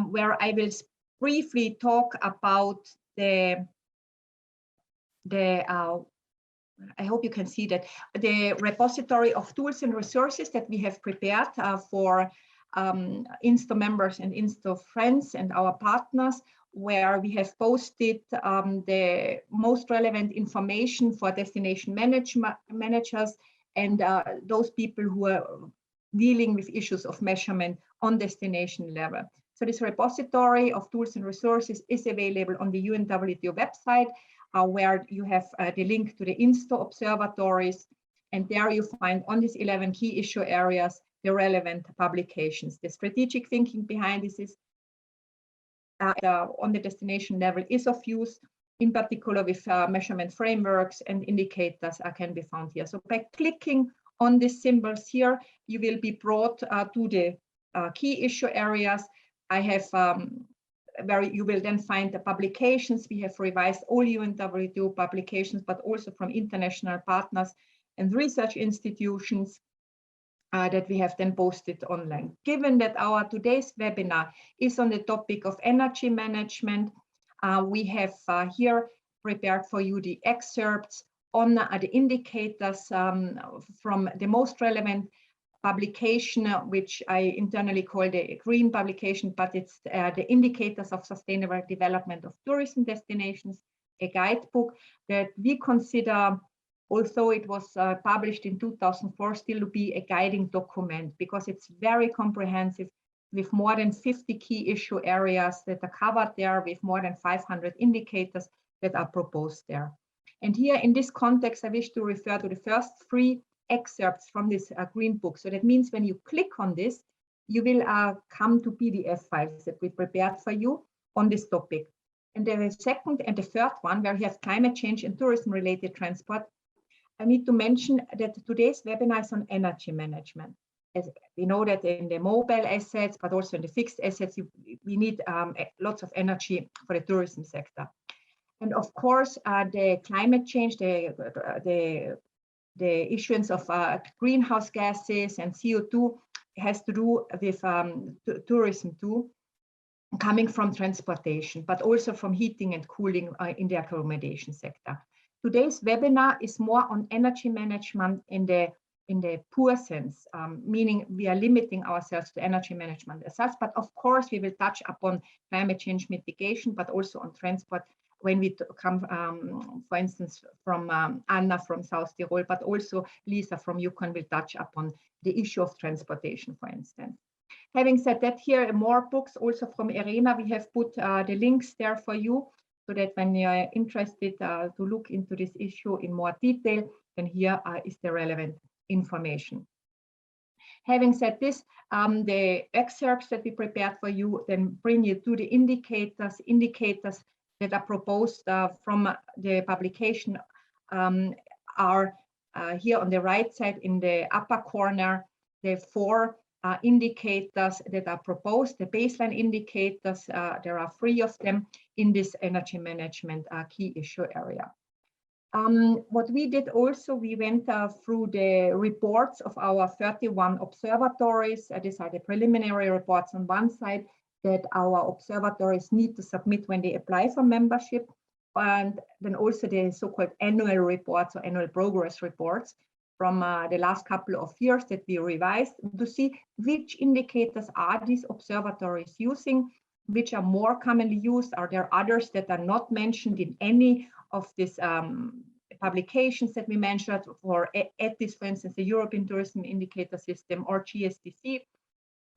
where I will briefly talk about the I hope you can see that the repository of tools and resources that we have prepared for INSTO members and INSTO friends and our partners, where we have posted the most relevant information for destination managers and those people who are dealing with issues of measurement on destination level. So this repository of tools and resources is available on the UNWTO website, where you have the link to the INSTO observatories, and there you find on these 11 key issue areas the relevant publications. The strategic thinking behind this is on the destination level is of use, in particular with measurement frameworks and indicators can be found here. So by clicking on these symbols here, you will be brought to the key issue areas. I have where you will then find the publications. We have revised all UNWTO publications, but also from international partners and research institutions that we have then posted online. Given that our today's webinar is on the topic of energy management, we have here prepared for you the excerpts on the indicators from the most relevant publication, which I internally call the green publication, but it's the Indicators of Sustainable Development of Tourism Destinations, a guidebook that we consider, although it was published in 2004, still to be a guiding document because it's very comprehensive with more than 50 key issue areas that are covered there, with more than 500 indicators that are proposed there. And here in this context, I wish to refer to the first 3 excerpts from this green book. So that means when you click on this, you will come to PDF files that we prepared for you on this topic. And the second and the third one, where we have climate change and tourism related transport, I need to mention that today's webinar is on energy management. As we know that in the mobile assets, but also in the fixed assets, we need lots of energy for the tourism sector. And of course, the climate change, the issuance of greenhouse gases and CO2 has to do with tourism too, coming from transportation, but also from heating and cooling in the accommodation sector. Today's webinar is more on energy management in the poor sense, meaning we are limiting ourselves to energy management as such, but of course we will touch upon climate change mitigation, but also on transport when we come, for instance, from Anna from South Tyrol, but also Lisa from Yukon will touch upon the issue of transportation, for instance. Having said that, here are more books also from Irena. We have put the links there for you so that when you're interested to look into this issue in more detail, then here is the relevant information. Having said this, the excerpts that we prepared for you then bring you to the indicators that are proposed from the publication are here on the right side in the upper corner, the 4 indicators that are proposed, the baseline indicators. There are 3 of them in this energy management key issue area. What we did also, we went through the reports of our 31 observatories. These are the preliminary reports on one side that our observatories need to submit when they apply for membership, and then also the so-called annual reports or annual progress reports from the last couple of years that we revised to see which indicators are these observatories using, which are more commonly used. Are there others that are not mentioned in any of these publications that we mentioned for ETIS, for instance, the European Tourism Indicator System or GSDC?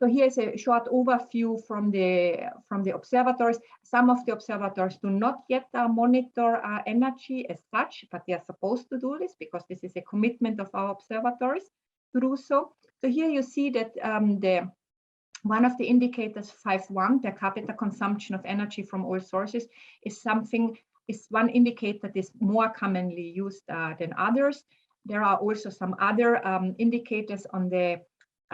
So here's a short overview from the observatories. Some of the observatories do not yet monitor energy as such, but they are supposed to do this because this is a commitment of our observatories to do so. So here you see that one of the indicators, 5.1, per capita consumption of energy from all sources, is one indicator that is more commonly used than others. There are also some other indicators on the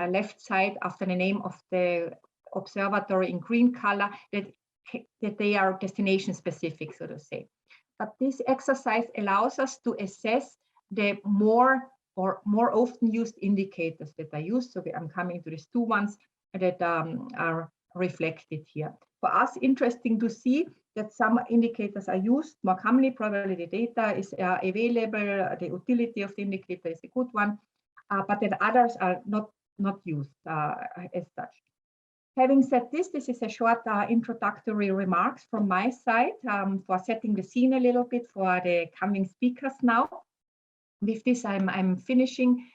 left side after the name of the observatory in green color that they are destination specific, so to say. But this exercise allows us to assess the more often used indicators that are used. So I'm coming to these 2 ones that are reflected here. For us, interesting to see that some indicators are used more commonly. Probability data is available. The utility of the indicator is a good one, but then others are not used as such. Having said this is a short introductory remarks from my side for setting the scene a little bit for the coming speakers now. With this, I'm finishing